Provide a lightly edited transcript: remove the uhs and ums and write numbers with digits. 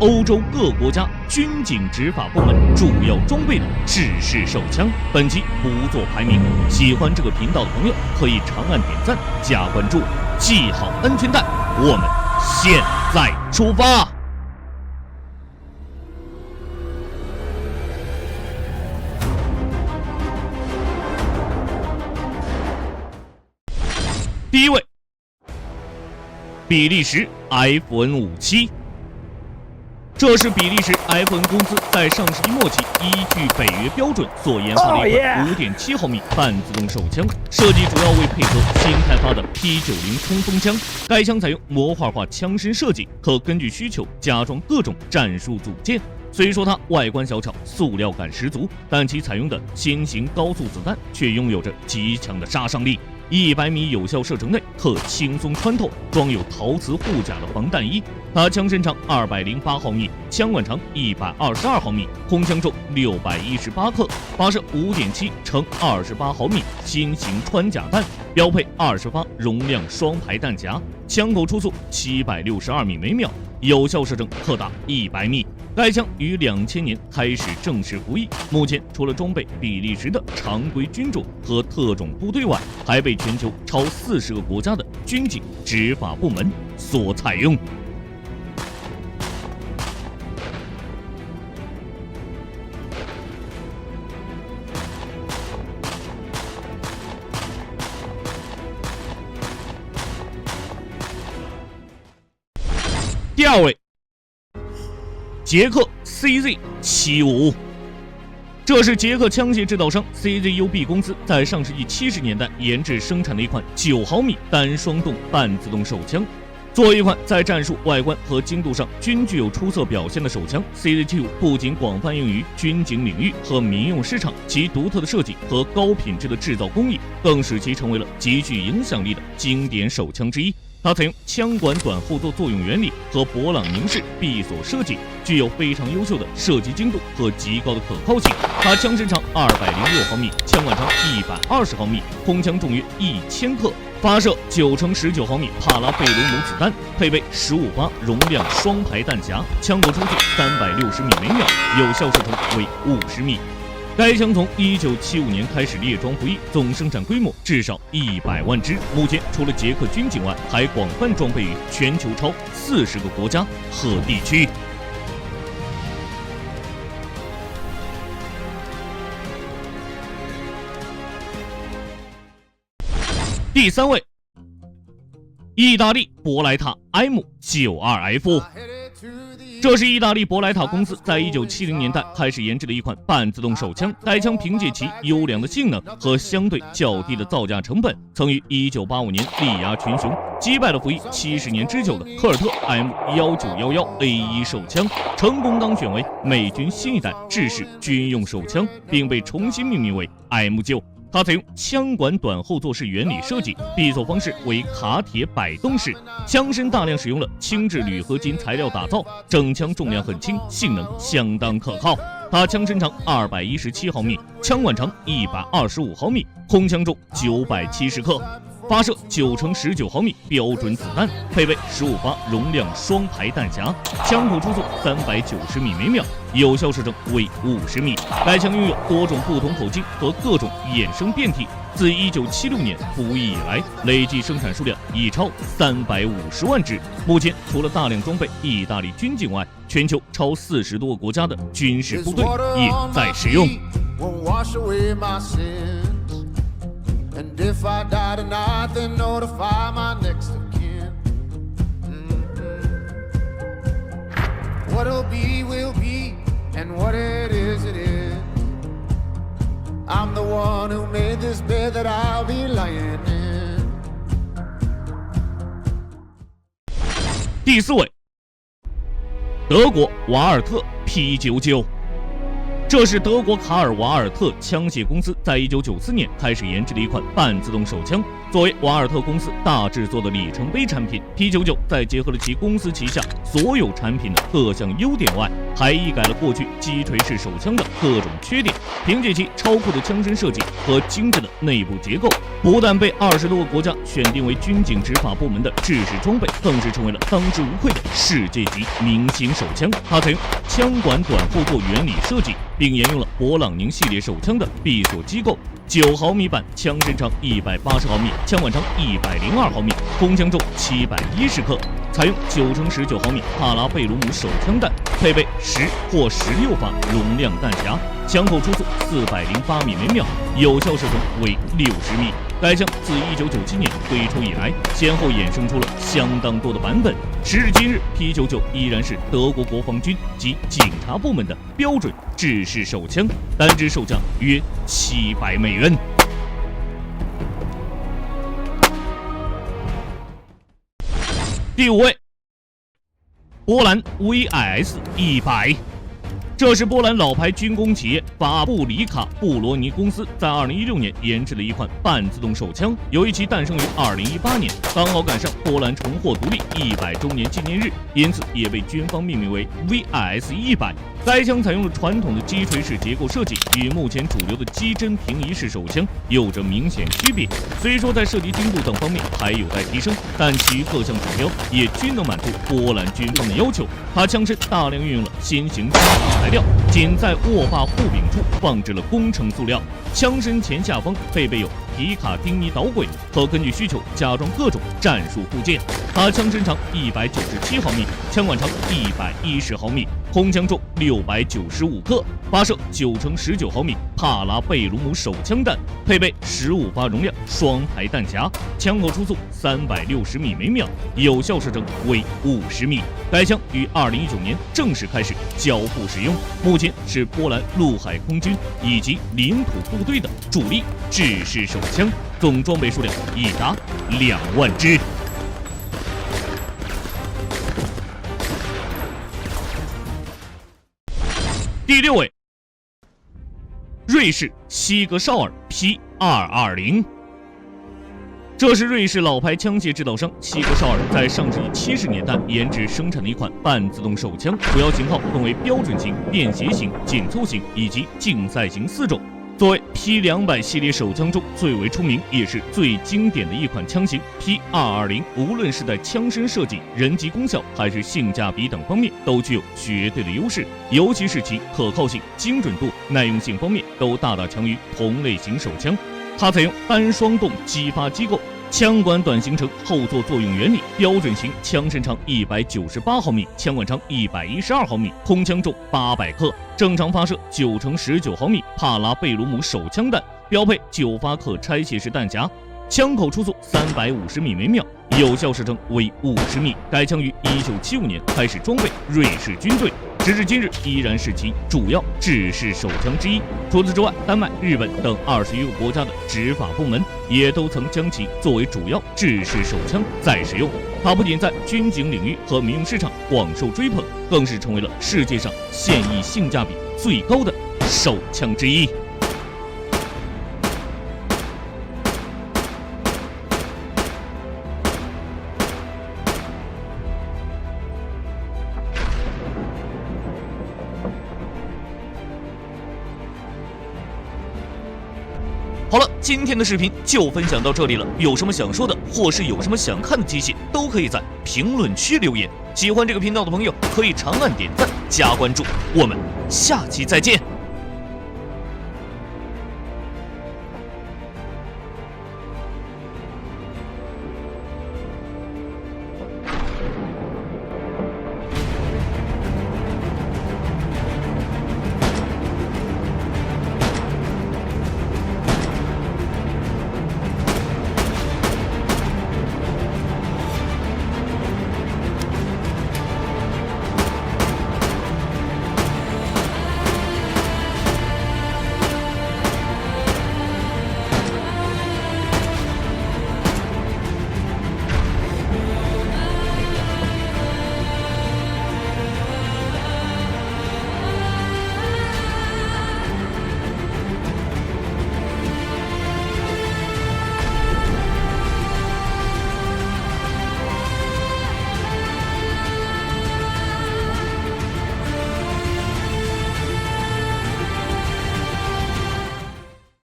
欧洲各国家军警执法部门主要装备的制式手枪。本期不做排名，喜欢这个频道的朋友可以长按点赞加关注，系好安全带，我们现在出发。第一位，比利时 FN57。这是比利时 FN 公司在上世纪末期依据北约标准所研发的一款 5.7 毫米半自动手枪，设计主要为配合新开发的 P90 冲锋枪。该枪采用模块化枪身设计，可根据需求加装各种战术组件。虽说它外观小巧，塑料感十足，但其采用的新型高速子弹却拥有着极强的杀伤力。100米有效射程内可轻松穿透装有陶瓷护甲的防弹衣。它枪身长208毫米，枪管长122毫米，空枪重618克，发射5.7乘28毫米新型穿甲弹，标配20发容量双排弹夹，枪口初速762米每秒，有效射程可达100米。该枪于2000年开始正式服役，目前除了装备比利时的常规军种和特种部队外，还被全球超40个国家的军警执法部门所采用。第二位，捷克 CZ75， 这是捷克枪械制造商 CZUB 公司在上世纪70年代研制生产的一款9毫米单双动半自动手枪。作为一款在战术、外观和精度上均具有出色表现的手枪， CZ75 不仅广泛用于军警领域和民用市场，其独特的设计和高品质的制造工艺更使其成为了极具影响力的经典手枪之一。它采用枪管短后座作用原理和勃朗宁式闭锁设计，具有非常优秀的射击精度和极高的可靠性。它枪身长206毫米，枪管长120毫米，空枪重约1000克，发射9乘19毫米帕拉贝罗姆子弹，配备15发容量双排弹夹，枪口初速360米每秒，有效射程为50米。该枪从1975年开始列装服役，总生产规模至少100万支。目前除了捷克军警外，还广泛装备于全球超40个国家和地区。第三位，意大利博莱塔 M92F。这是意大利博莱塔公司在1970年代开始研制的一款半自动手枪。该枪凭借其优良的性能和相对较低的造价成本，曾于1985年力压群雄，击败了服役70年之久的科尔特 M1911A1 手枪，成功当选为美军新一代制式军用手枪，并被重新命名为 M9。它采用枪管短后座式原理设计，闭锁方式为卡铁摆动式，枪身大量使用了轻质铝合金材料打造，整枪重量很轻，性能相当可靠。它枪身长217毫米，枪管长125毫米，空枪重970克，发射9乘19毫米标准子弹，配备15发容量双排弹夹，枪口初速390米每秒，有效射程为50米。该枪拥有多种不同口径和各种衍生变体，自1976年服役以来，累计生产数量已超350万支。目前除了大量装备意大利军警外，全球超40多个国家的军事部队也在使用。And if I die tonight, then notify my next of kin. What'll be, will be, and what it is, it is. I'm the one who made this bed that I'll be lying in. 第四位，德国瓦尔特 P99。这是德国卡尔瓦尔特枪械公司在1994年开始研制的一款半自动手枪，作为瓦尔特公司大制作的里程碑产品 ，P99 在结合了其公司旗下所有产品的各项优点外，还一改了过去击锤式手枪的各种缺点。凭借其超酷的枪身设计和精致的内部结构，不但被20多个国家选定为军警执法部门的制式装备，更是成为了当之无愧的世界级明星手枪。它采用枪管短后座原理设计，并沿用了勃朗宁系列手枪的闭锁机构。9毫米版枪身长180毫米，枪管长102毫米，空枪重710克。采用9×19毫米帕拉贝鲁姆手枪弹，配备10或16发容量弹匣，枪口出速408米每秒，有效射程为60米。该枪自1997年推出以来，先后衍生出了相当多的版本。时至今日 ，P99 依然是德国国防军及警察部门的标准制式手枪，单支售价约$700。第5位，波兰 VIS-100。这是波兰老牌军工企业法布里卡布罗尼公司在2016年研制的一款半自动手枪。由于其诞生于2018年，刚好赶上波兰重获独立100周年纪念日，因此也被军方命名为 VIS-100。该枪采用了传统的击锤式结构设计，与目前主流的击针平移式手枪有着明显区别。虽说在射击精度等方面还有待提升，但其余各项指标也均能满足波兰军方的要求。它枪身大量运用了新型材料，仅在握把护柄处放置了工程塑料。枪身前下方配备有皮卡丁尼导轨和根据需求加装各种战术部件。它枪身长197毫米，枪管长110毫米，空枪重695克，发射9×19毫米帕拉贝鲁姆手枪弹，配备15发容量双排弹匣，枪口出速360米每秒，有效射程为50米。该枪于2019年正式开始交付使用，目前是波兰陆海空军以及领土部队的主力制式手枪，总装备数量已达2万支。第6位，瑞士西格绍尔 P220。这是瑞士老牌枪械制造商西格绍尔在上世纪70年代研制生产的一款半自动手枪，主要型号分为标准型、便携型、紧凑型以及竞赛型4种。作为 P200 系列手枪中最为出名也是最经典的一款枪型 ，P220 无论是在枪身设计、人机功效还是性价比等方面都具有绝对的优势，尤其是其可靠性、精准度、耐用性方面都大大强于同类型手枪。它采用单双动击发机构，枪管短行程后座作用原理，标准型枪身长198毫米，枪管长112毫米，空枪重800克，正常发射9×19毫米帕拉贝鲁姆手枪弹，标配9发可拆卸式弹匣，枪口出速350米每秒，有效射程为50米。该枪于1975年开始装备瑞士军队，时至今日依然是其主要制式手枪之一。除此之外，丹麦、日本等21个国家的执法部门也都曾将其作为主要制式手枪在使用。它不仅在军警领域和民用市场广受追捧，更是成为了世界上现役性价比最高的手枪之一。好了，今天的视频就分享到这里了。有什么想说的，或是有什么想看的机械，都可以在评论区留言。喜欢这个频道的朋友，可以长按点赞加关注。我们下期再见。